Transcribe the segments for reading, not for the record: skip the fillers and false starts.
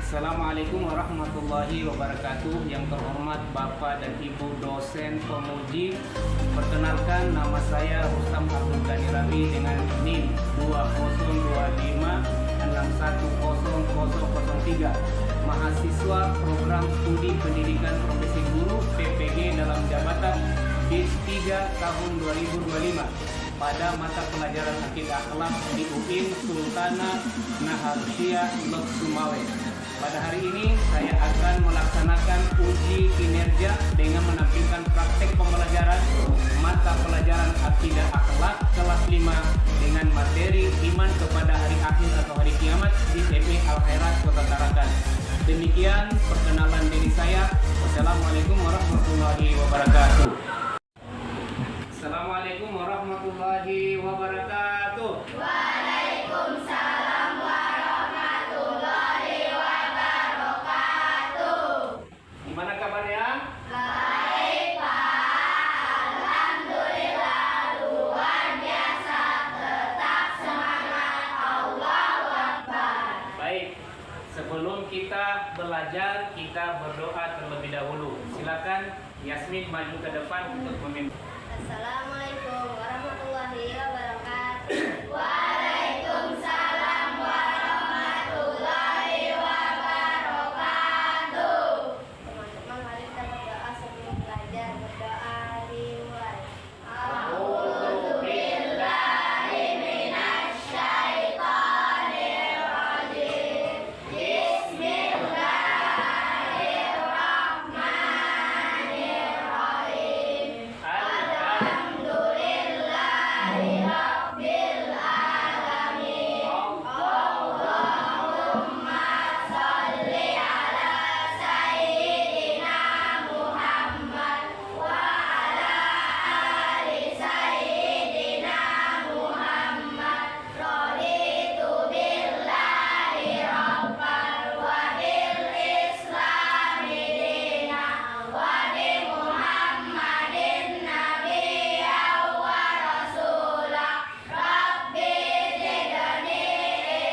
Assalamualaikum warahmatullahi wabarakatuh. Yang terhormat Bapak dan Ibu dosen pemuji, perkenalkan nama saya Rustam Abdul Ghani Rabi dengan NIM 2025610003, mahasiswa program studi pendidikan profesi guru PPG dalam jabatan D3 tahun 2025 pada mata pelajaran Akidah Akhlak di UIN Sultanah Naharsyah Lok Sumawe. Pada hari ini saya akan melaksanakan uji kinerja dengan menampilkan praktek pembelajaran mata pelajaran Akidah Akhlak kelas 5 dengan materi iman kepada hari akhir atau hari kiamat di TP Al Khairat Kota Tarakan. Demikian perkenalan diri saya. Wassalamualaikum warahmatullahi wabarakatuh. Assalamualaikum warahmatullahi wabarakatuh. Waalaikumsalam warahmatullahi wabarakatuh. Gimana kabarnya? Baik Pak, alhamdulillah luar biasa, tetap semangat, Allahu Akbar. Baik, sebelum kita belajar, kita berdoa terlebih dahulu. Silakan Yasmin maju ke depan untuk memimpin. Assalamualaikum warahmatullahi wabarakatuh. Waalaikumsalam warahmatullahi wabarakatuh. Teman-teman, mari kita berdoa sebelum belajar. Berdoa dimulai. A'udzu billahi minasyaitonir rajim. Bismillahirrahmanirrahim. Alhamdulillahirabbil alamin. Allahumma shalli ala sayyidina Muhammad wa ala ali sayyidina Muhammad. Raditu billahi rabbal wa bil islami dina wa bi Muhammadin nabiyyan wa rasulah. Rabbi zidni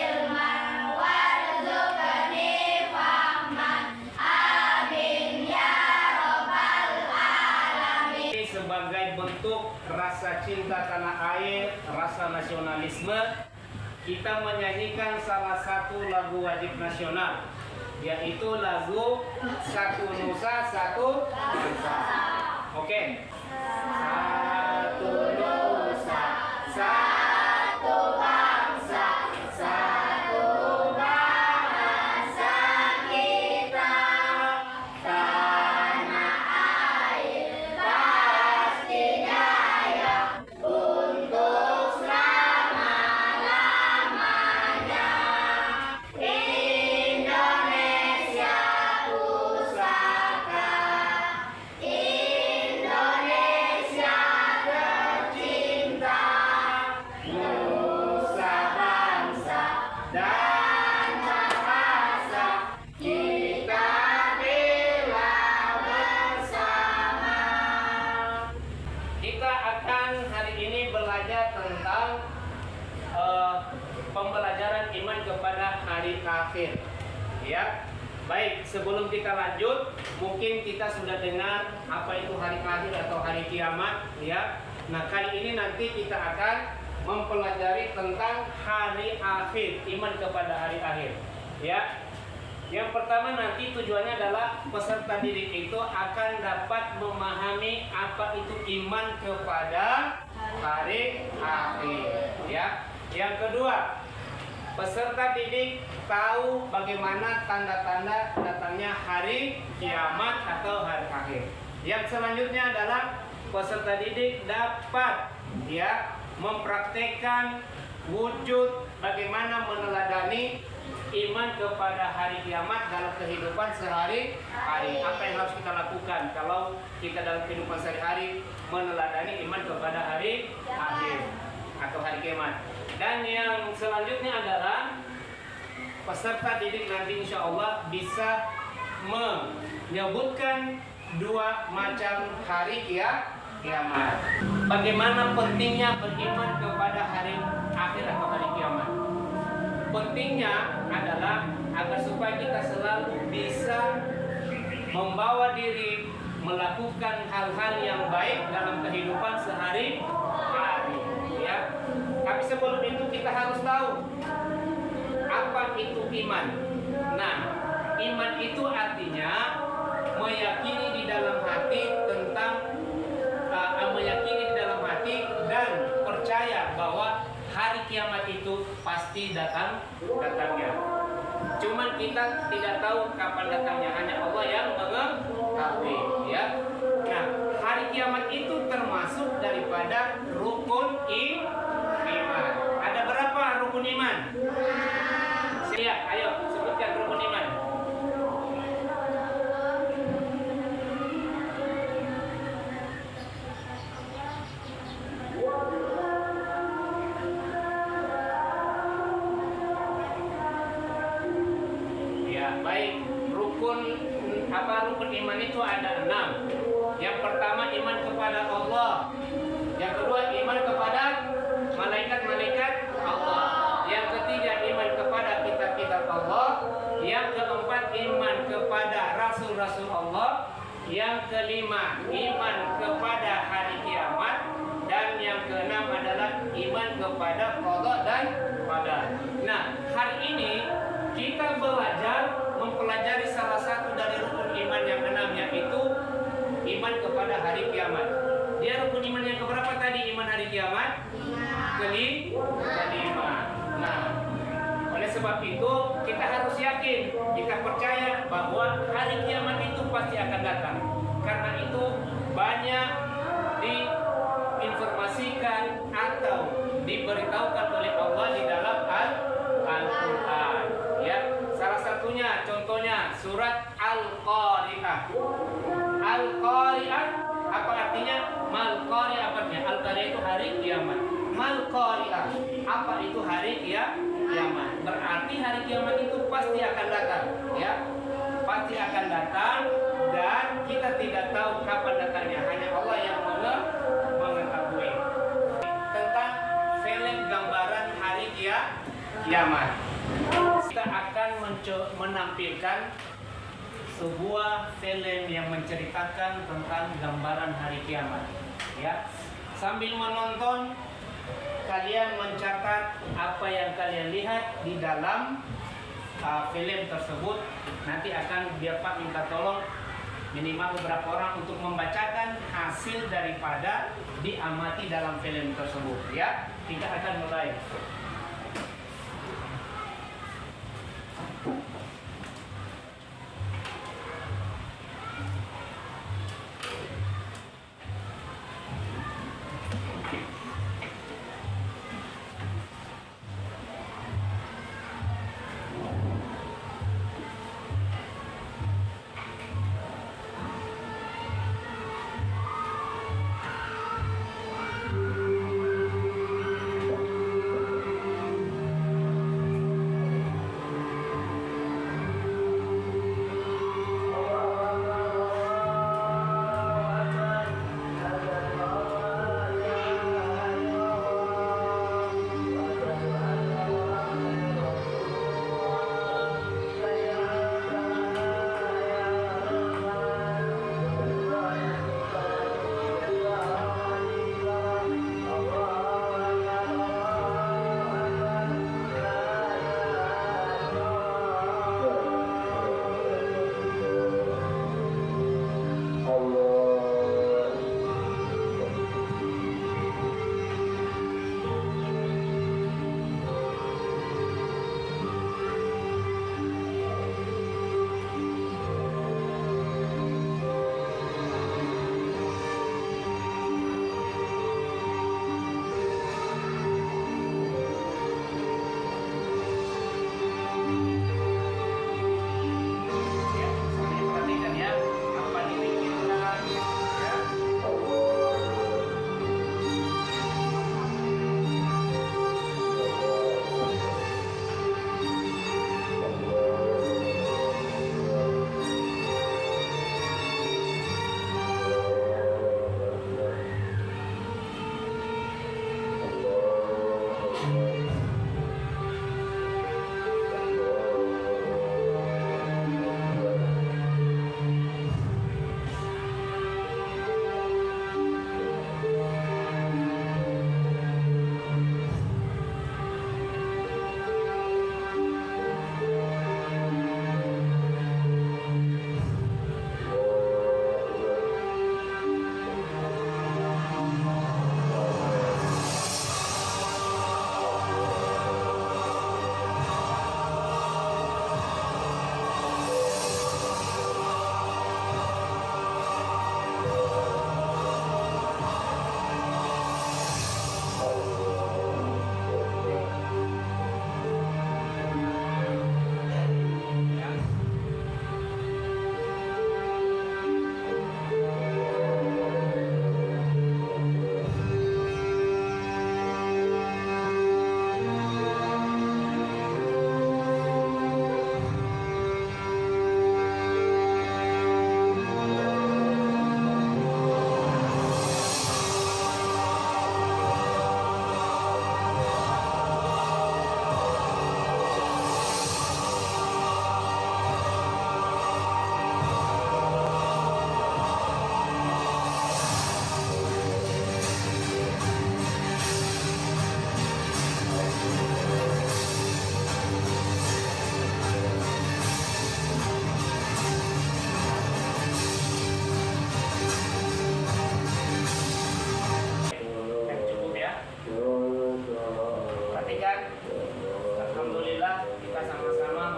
ilman warzuqni fahman. Amin ya rabbal alamin. Ini sebagai bentuk rasa cinta tanah air, rasa nasionalisme, kita menyanyikan salah satu lagu wajib nasional, yaitu lagu Satu Nusa Satu Bangsa. Oke. Satu Nusa, satu bangsa, satu bahasa kita. Tanah air pasti jaya untuk selama-lamanya. Indonesia pusaka, Indonesia tercinta, nusa bangsa dan bahasa kita bela bersama. Kita akan hari ini belajar tentang pembelajaran iman kepada hari akhir. Ya. Baik, sebelum kita lanjut, mungkin kita sudah dengar apa itu hari akhir atau hari kiamat, ya. Nah, kali ini nanti kita akan mempelajari tentang hari akhir, iman kepada hari akhir, ya. Yang pertama nanti tujuannya adalah peserta didik itu akan dapat memahami apa itu iman kepada hari akhir, ya. Yang kedua, peserta didik tahu bagaimana tanda-tanda datangnya hari kiamat atau hari akhir. Yang selanjutnya adalah peserta didik dapat mempraktekkan wujud bagaimana meneladani iman kepada hari kiamat dalam kehidupan sehari-hari. Apa yang harus kita lakukan kalau kita dalam kehidupan sehari-hari meneladani iman kepada hari akhir atau hari kiamat. Dan yang selanjutnya adalah peserta didik nanti insya Allah bisa menyebutkan dua macam hari kiamat. Bagaimana pentingnya beriman kepada hari akhir atau hari kiamat. pentingnya adalah agar supaya kita selalu bisa membawa diri melakukan hal-hal yang baik dalam kehidupan sehari-hari, ya. Tapi sebelum itu kita harus tahu apa itu iman. Nah, iman itu artinya meyakini di dalam hati tentang meyakini di dalam hati dan percaya bahwa hari kiamat itu pasti datangnya. Cuman kita tidak tahu kapan datangnya, hanya Allah yang mengetahui, ya. Nah, hari kiamat itu termasuk daripada rukun iman. Ada berapa rukun iman? Siap, ayo sebutkan rukun iman. Baik, rukun iman itu ada 6. Yang pertama iman kepada Allah. Yang kedua iman kepada malaikat-malaikat Allah. Yang ketiga iman kepada kitab-kitab Allah. Yang keempat iman kepada rasul-rasul Allah. Yang kelima iman kepada hari kiamat. Dan yang keenam adalah iman kepada qada dan qadar. Nah, hari ini kita mempelajari salah satu dari rukun iman yang 6, yaitu iman kepada hari kiamat. Dia rukun iman yang keberapa tadi? Iman hari kiamat? Kelima. Nah, oleh sebab itu kita harus yakin, kita percaya bahwa hari kiamat itu pasti akan datang. Karena itu banyak diinformasikan atau diberitahukan oleh Allah di dalam Al-Quran. Ya, salah satunya contohnya surat Al-Qari'ah. Al-Qari'ah apa artinya? Mal-Qari'ah apa artinya? Al-Qari'ah itu hari kiamat. Mal-Qari'ah apa itu hari kiamat? Berarti hari kiamat itu pasti akan datang, ya. Pasti akan datang dan kita tidak tahu kapan datangnya, hanya Allah yang mengetahui. Tentang film gambaran hari kiamat. Kita akan menampilkan sebuah film yang menceritakan tentang gambaran hari kiamat, ya. Sambil menonton, kalian mencatat apa yang kalian lihat di dalam film tersebut. Nanti akan biar Pak minta tolong minimal beberapa orang untuk membacakan hasil daripada diamati dalam film tersebut, ya. Kita akan mulai.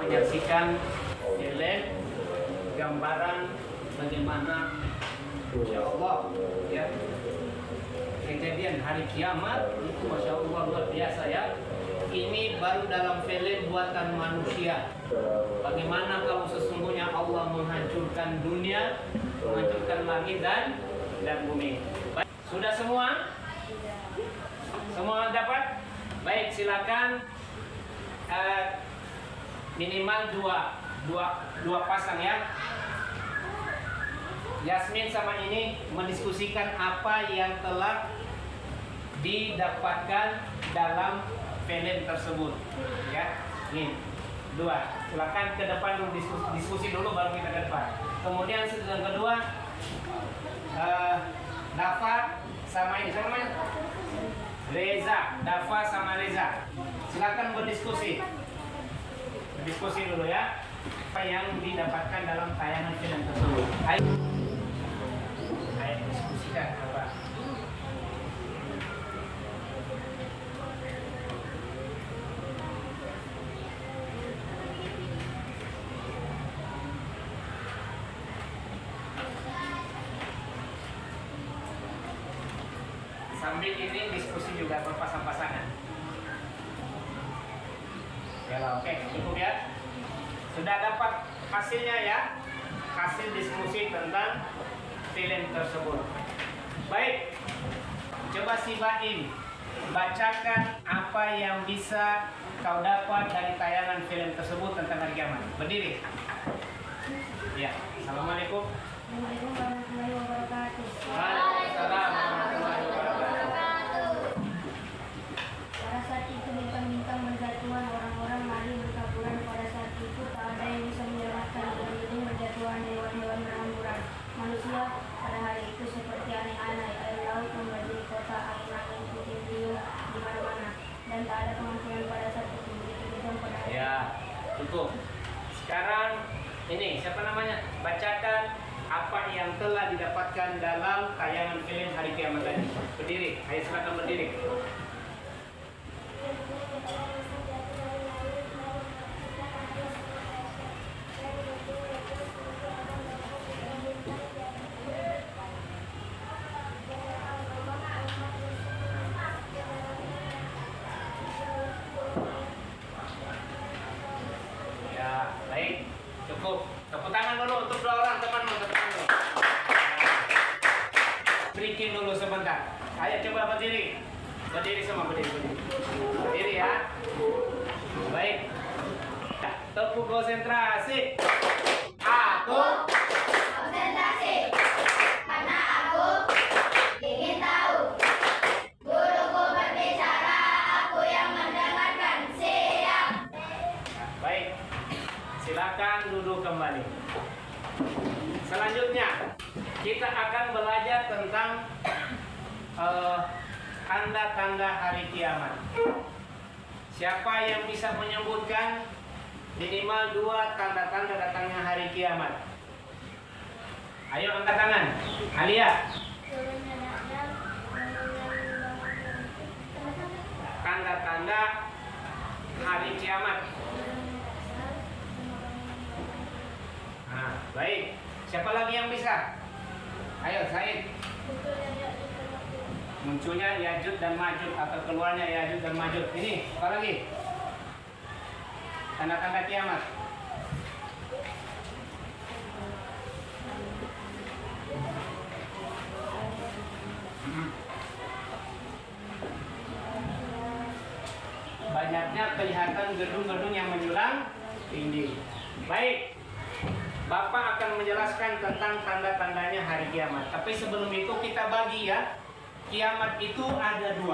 menyaksikan film gambaran bagaimana Masya Allah ya kejadian hari kiamat itu Masya Allah luar biasa ya. Ini baru dalam film buatan manusia. Bagaimana kalau sesungguhnya Allah menghancurkan dunia, menghancurkan langit dan bumi. Baik, sudah semua? Semua dapat? Baik, silakan minimal dua pasang ya. Yasmin sama ini mendiskusikan apa yang telah didapatkan dalam film tersebut ya. Nih, dua. Silakan ke depan dulu diskusi dulu baru kita ke depan. Kemudian yang kedua Dafa sama ini sama namanya? Reza, Dafa sama Reza. Silakan berdiskusi. Berdiskusi dulu ya. Apa yang didapatkan dalam tayangan film tersebut. Ayo diskusikan apa? Sambil ini diskusi juga berpasang-pasangan. Ya lah, oke, cukup ya. Sudah dapat hasilnya ya, hasil diskusi tentang film tersebut. Baik, coba si Baim bacakan apa yang bisa kau dapat dari tayangan film tersebut tentang hari kiamat. Berdiri. Ya, assalamualaikum. Assalamualaikum warahmatullahi wabarakatuh. Waalaikumsalam warahmatullahi wabarakatuh. Pada saat itu bintang-bintang berjatuhan, orang-orang lari bertaburan. Pada saat itu tak ada yang bisa menyelamatkan. Ujung-ujung berjatuhan hewan-hewan berhamburan. Manusia pada hari itu seperti aneh-aneh. Air laut membajiri kota, angin-angin puting beliung di mana-mana, dan tak ada pengampunan pada saat itu. Begitu juga pada hari Ya, cukup. Sekarang ini siapa namanya? Bacakan apa yang telah didapatkan dalam tayangan film hari kiamat tadi. Berdiri, ayo silakan berdiri. Ya, baik, cukup. Tepuk tangan dulu untuk dua orang temanmu, tepuk tangan dulu. Breaking dulu sebentar. Ayo coba berdiri. Berdiri semua, berdiri. Berdiri ya. Baik. Tepuk konsentrasi. Aku konsentrasi, karena aku ingin tahu. Guruku berbicara, aku yang mendengarkan. Siap. baik. Silakan duduk kembali. Selanjutnya kita akan belajar tentang tanda-tanda hari kiamat. Siapa yang bisa menyebutkan minimal 2 tanda-tanda datangnya hari kiamat? Ayo angkat tangan. Alia. Tanda-tanda hari kiamat. Nah, baik. Siapa lagi yang bisa? Ayo, Said. Munculnya Yajud dan Majud atau keluarnya Yajud dan Majud. Ini, apa lagi? Tanda-tanda kiamat. Banyaknya kelihatan gedung-gedung yang menjulang tinggi. Baik, Bapak akan menjelaskan tentang tanda-tandanya hari kiamat. Tapi sebelum itu kita bagi ya. Kiamat itu ada 2.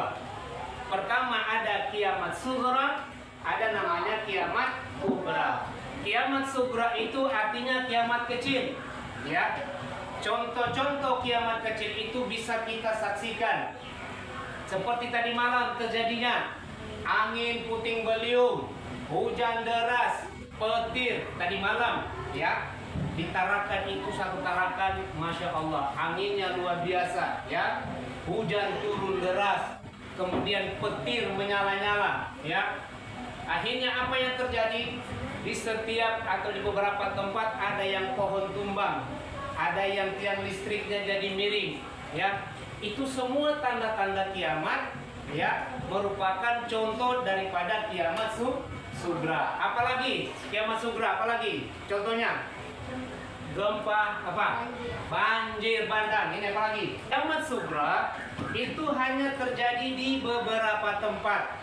Pertama ada kiamat sughra, ada namanya kiamat kubra. Kiamat sughra itu artinya kiamat kecil. Ya. Contoh-contoh kiamat kecil itu bisa kita saksikan. Seperti tadi malam terjadinya angin puting beliung, hujan deras, petir tadi malam, ya. Di Tarakan itu satu Tarakan, masya Allah, anginnya luar biasa, ya. Hujan turun deras, kemudian petir menyala-nyala, ya. Akhirnya apa yang terjadi? di setiap atau di beberapa tempat ada yang pohon tumbang, ada yang tiang listriknya jadi miring, ya. Itu semua tanda-tanda kiamat, ya, merupakan contoh daripada kiamat sugra. Apalagi kiamat sugra, apalagi contohnya? Gempa apa? Banjir bandang. Ini apalagi? Kiamat sugra itu hanya terjadi di beberapa tempat,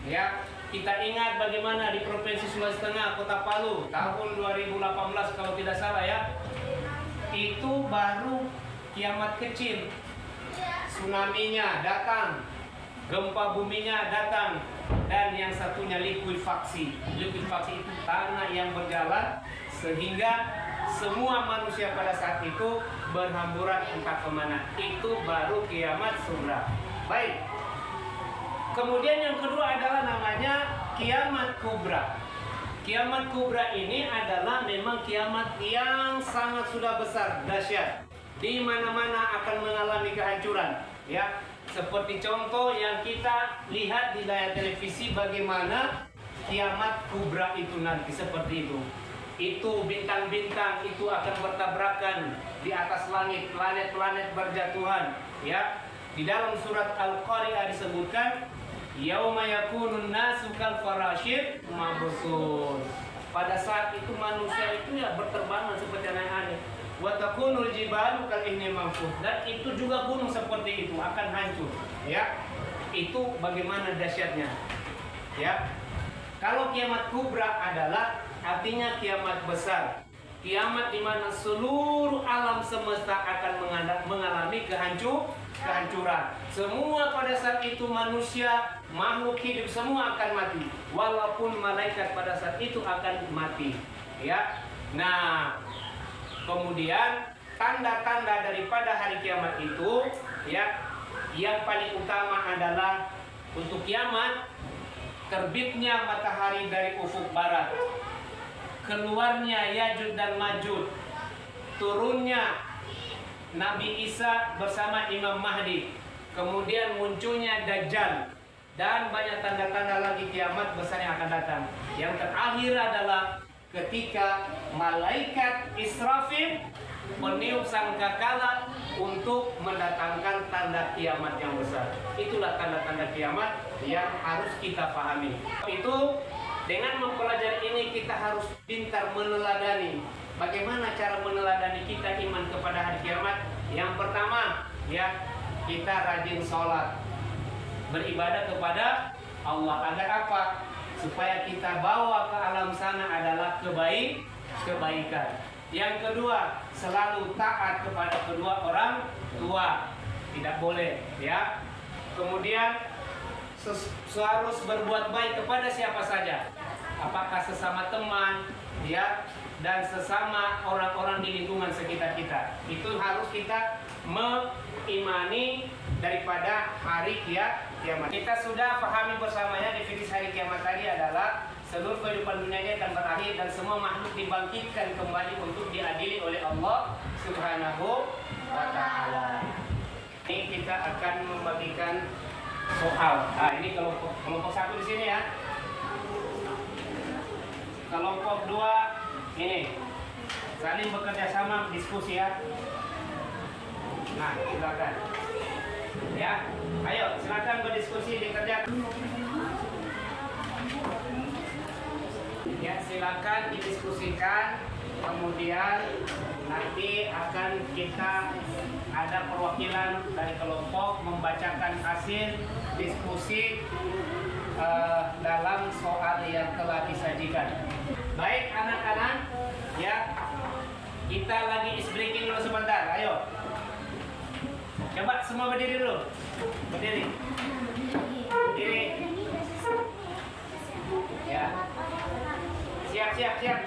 ya. Kita ingat bagaimana di Provinsi Sulawesi Tengah, Kota Palu, tahun 2018 kalau tidak salah, ya. Itu baru kiamat kecil. Tsunami-nya datang, gempa buminya datang, dan yang satunya likuifaksi. Likuifaksi itu tanah yang berjalan sehingga semua manusia pada saat itu berhamburan entah kemana. Itu baru kiamat sugra. Baik. Kemudian yang kedua adalah namanya kiamat kubra. Kiamat kubra ini adalah memang kiamat yang sangat sudah besar, dahsyat. Di mana-mana akan mengalami kehancuran, ya. Seperti contoh yang kita lihat di layar televisi bagaimana kiamat kubra itu nanti seperti itu. Itu bintang-bintang itu akan bertabrakan di atas langit, planet-planet berjatuhan, ya. Di dalam surat Al-Qari'ah disebutkan yauma yakunun nasu kal farashir mabsus. Pada saat itu manusia itu ya berterbangan seperti aneh-aneh. Wa takunul jibalu kal ihni manfush. Dan itu juga gunung seperti itu akan hancur, ya. Itu bagaimana dahsyatnya, ya. Kalau kiamat kubra adalah artinya kiamat besar. Kiamat di mana seluruh alam semesta akan mengalami kehancuran. Semua pada saat itu manusia, makhluk hidup semua akan mati. Walaupun malaikat pada saat itu akan mati, ya. Nah, kemudian tanda-tanda daripada hari kiamat itu, ya, yang paling utama adalah untuk kiamat terbitnya matahari dari ufuk barat, keluarnya Yajud dan Majud, turunnya Nabi Isa bersama Imam Mahdi, kemudian munculnya Dajjal, dan banyak tanda-tanda lagi kiamat besar yang akan datang. Yang terakhir adalah ketika malaikat Israfil meniup sangkakala untuk mendatangkan tanda kiamat yang besar. Itulah tanda-tanda kiamat yang harus kita pahami. Itu dengan mempelajari ini kita harus pintar meneladani. Bagaimana cara meneladani kita iman kepada hari kiamat? Yang pertama, ya, kita rajin sholat, beribadah kepada Allah. Agar apa? Supaya kita bawa ke alam sana adalah kebaikan. Yang kedua, selalu taat kepada kedua orang tua. Tidak boleh, ya. Kemudian harus berbuat baik kepada siapa saja. Apakah sesama teman, ya, dan sesama orang-orang di lingkungan sekitar kita. Itu harus kita mengimani daripada hari kiamat. Kita sudah pahami bersamanya definisi hari kiamat tadi adalah seluruh kehidupan dunianya akan berakhir dan semua makhluk dibangkitkan kembali untuk diadili oleh Allah Subhanahu wa Ta'ala. Ini kita akan membagikan soal. Nah, ini kelompok satu di sini, ya. Kelompok dua ini saling bekerja sama, diskusi, ya. Nah, silakan. Ya, ayo silakan berdiskusi, dikerjakan. Ya, silakan didiskusikan. Kemudian nanti akan kita ada perwakilan dari kelompok membacakan hasil diskusi dalam soal yang telah disajikan. Baik anak-anak, ya, kita lagi is breaking dulu sebentar. Ayo, coba semua berdiri dulu. Berdiri. Ya. Siap.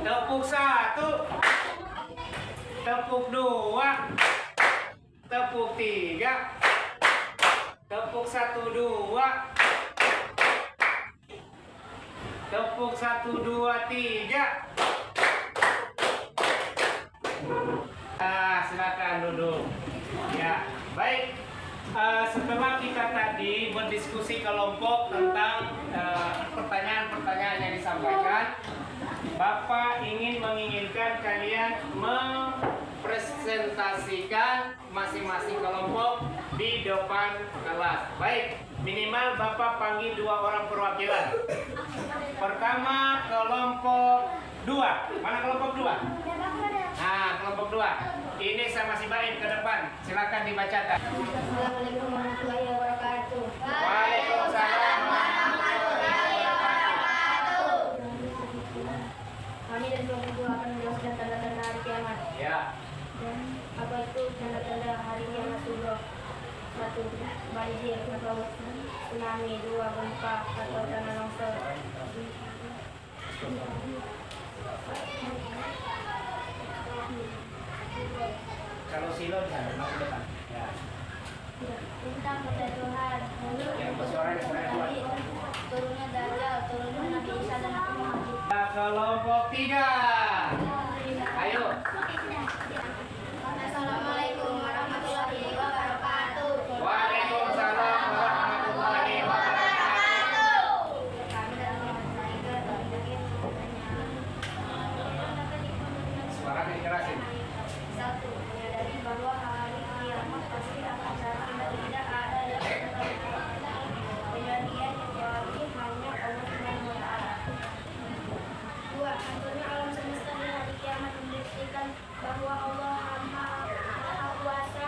Tepuk satu, tepuk dua, tepuk tiga, tepuk satu dua, tepuk satu dua tiga. Silakan duduk. Ya, baik. Setelah kita tadi berdiskusi kelompok tentang pertanyaan-pertanyaan yang disampaikan, Bapak menginginkan kalian mempresentasikan masing-masing kelompok di depan kelas. Baik, minimal Bapak panggil 2 orang perwakilan. Pertama kelompok 2. Mana kelompok 2? Nah, kelompok 2. Ini sama si Baim ke depan. Silakan dibacakan. Assalamualaikum warahmatullahi wabarakatuh. Waalaikumsalam warahmatullahi wabarakatuh. Kami dari kelompok 2 akan menjelaskan tanda-tanda hari kiamat. Ya. Dan apa itu tanda-tanda hari kiamat subuh? 1. Banjir atau tsunami. 2. Gempa atau tanah longsor. Kalau silo di sana, masuk depan. Ya. Tentang Tuhan. Yang bersuara di suara 2. Turunnya Dajjal, turunnya Nabi Isa dan Nabi Muhammad. Kelompok 3. Ayo. Assalamualaikum warahmatullahi wabarakatuh. Waalaikumsalam warahmatullahi wabarakatuh. Kami dalam Malaika Suaranya dikerasin. 1. Menyadari bahwa hari kiamat pasti akan datang dan tidak ada yang mengetahui kejadian kecuali hanya Allah Subhanahu wa Ta'ala. 2. Hancurnya alam semesta di hari kiamat membuktikan bahwa Allah Maha Kuasa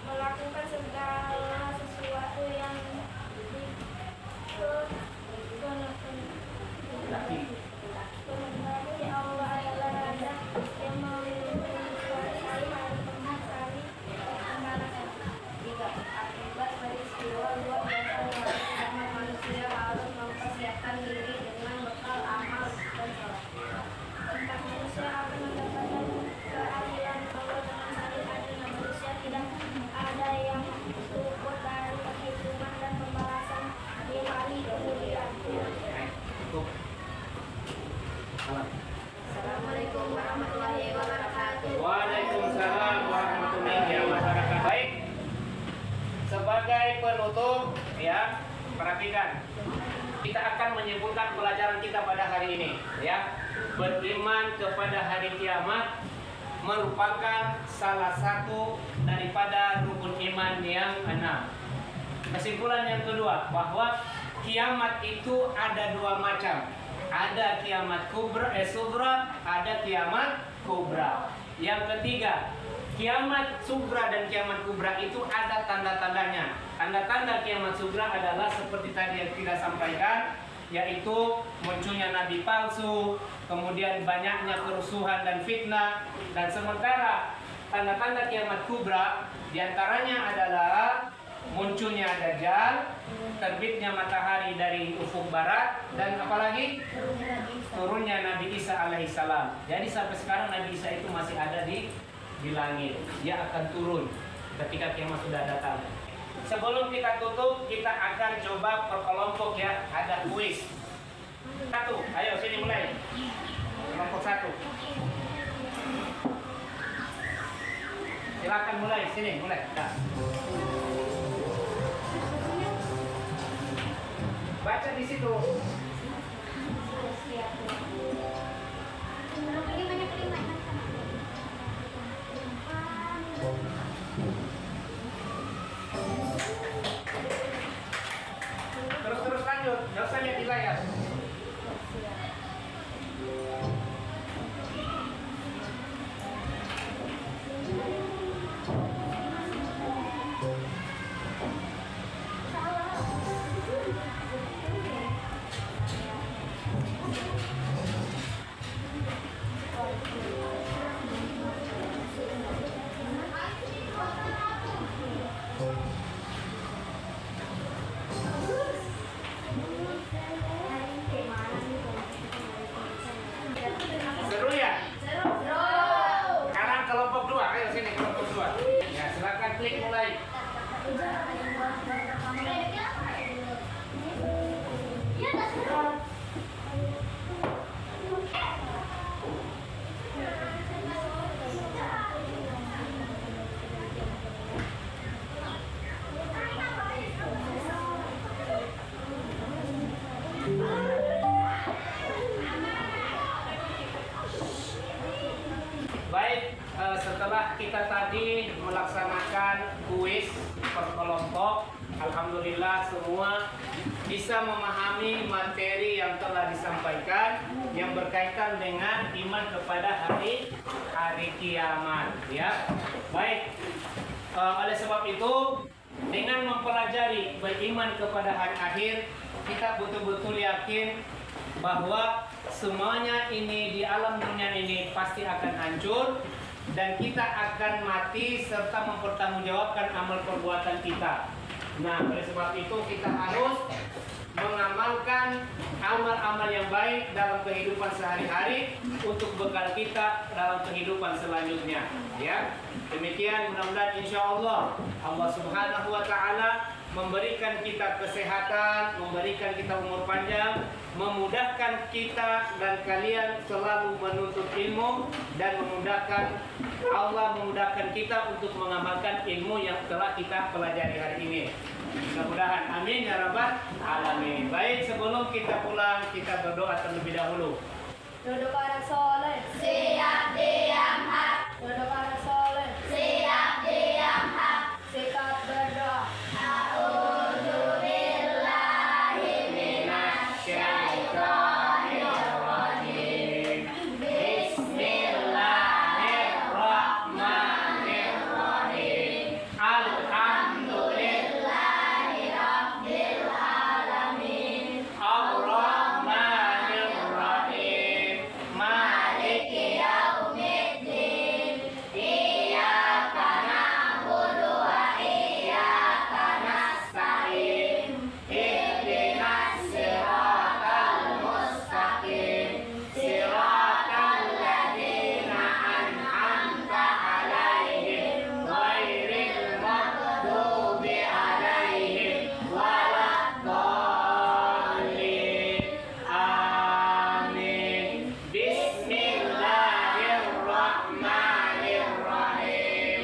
melakukan segala sesuatu yang kehendaki Allah adalah Raja yang menguasai hari pembalasan. 3. Akibat peristiwa luar biasa yang harus manusia harus mempersiapkan diri dengan bekal amal dan sholat. 4. Manusia akan mendapatkan keadilan Allah dengan syariat dengan manusia tidak ada yang luput dari perhitungan dan pembalasan di hari kemudian. Cukup. Salam. Assalamualaikum warahmatullahi wabarakatuh. Waalaikumsalam warahmatullahi wabarakatuh. Baik. Sebagai penutup, ya, perhatikan. Kita akan menyebutkan pelajaran kita pada hari ini, ya. Beriman kepada hari kiamat merupakan salah satu daripada rukun iman yang 6. Kesimpulan yang kedua, bahwa kiamat itu ada 2 macam. Ada kiamat sugra, ada kiamat kubra. Yang ketiga, kiamat sugra dan kiamat kubra itu ada tanda-tandanya. Tanda-tanda kiamat sugra adalah seperti tadi yang kita sampaikan, yaitu munculnya nabi palsu, kemudian banyaknya kerusuhan dan fitnah. Dan sementara tanda-tanda kiamat kubra diantaranya adalah munculnya Dajjal, terbitnya matahari dari ufuk barat, dan apalagi turunnya Nabi Isa alaihissalam. Jadi sampai sekarang Nabi Isa itu masih ada di langit. Dia akan turun ketika kiamat sudah datang. Sebelum kita tutup, kita akan coba per kelompok, ya. Ada kuis. 1, ayo sini mulai. Kelompok 1. Silakan mulai, sini mulai. Nah. Baca di situ. Terus lanjut, nggak usah lihat di layar. Seru ya? Sekarang kelompok 2, ayo sini kelompok 2. Ya, silakan klik mulai. kita tadi melaksanakan kuis per kelompok. Alhamdulillah semua bisa memahami materi yang telah disampaikan yang berkaitan dengan iman kepada hari kiamat, ya. Baik. Oleh sebab itu, dengan mempelajari beriman kepada hari akhir, kita betul-betul yakin bahwa semuanya ini di alam dunia ini pasti akan hancur dan kita akan mati serta mempertanggungjawabkan amal perbuatan kita. Nah, oleh sebab itu kita harus mengamalkan amal-amal yang baik dalam kehidupan sehari-hari untuk bekal kita dalam kehidupan selanjutnya, ya. Demikian, mudah-mudahan insya Allah Allah Subhanahu wa Ta'ala memberikan kita kesehatan, memberikan kita umur panjang, memudahkan kita dan kalian selalu menuntut ilmu, dan Allah memudahkan kita untuk mengamalkan ilmu yang telah kita pelajari hari ini. Mudah-mudahan, amin ya rabbal alamin. Baik, sebelum kita pulang, kita berdoa terlebih dahulu. Duduk orang soleh, Siap diam hak, duduk orang soleh, siap diam hak. sikat berdoa. A'udzubillahi minasyaitonirrajim. Bismillahirrahmanirrahim. Alhamdulillahi rabbil alamin. Ar-Rahmanir-Rahim. Maliki yaumiddin. Iyyaka na'budu wa iyyaka nasta'in. Ihdinas siratal mustaqim. Siratal ladzina an'amta 'alaihim ghairil maghdubi 'alaihim waladdallin. Amin. Bismillahirrahmanirrahim.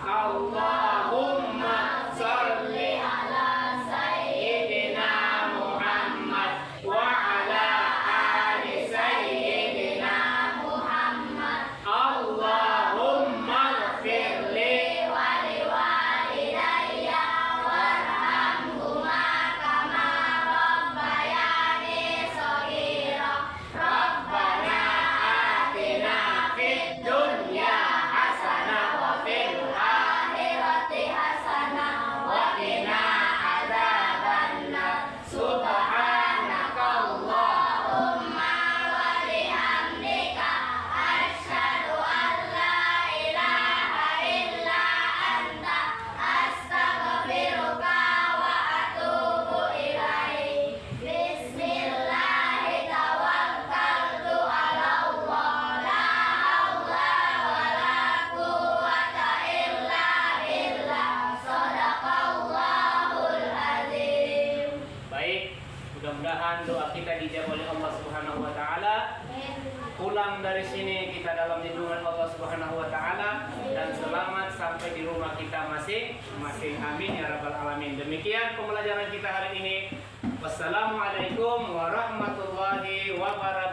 Allahumma sholli ala sayyidina Muhammad wa ala ali sayyidina Muhammad. Allahumma ighfirli wa liwalidayya warhamhuma kama rabbayani shaghira. Rabbana atina fid dunya hasanah wa fil akhirati hasanah wa qina adzabannar. Subhanakallahumma wa bihamdika asyhadu an la ilaha illa anta astaghfiruka wa atubu ilaik. Bismillahi tawakkaltu ala Allah, la haula wa la quwwata illa billah. Shadaqallahul azim. Baik, mudah-mudahan doa kita dijawab oleh Allah Subhanahu wa Ta'ala. Pulang dari sini kita dalam lindungan Allah Subhanahu wa Ta'ala dan selamat sampai di rumah kita masing-masing. Amin ya rabbal alamin. Demikian pembelajaran kita hari ini. Wassalamualaikum warahmatullahi wabarakatuh.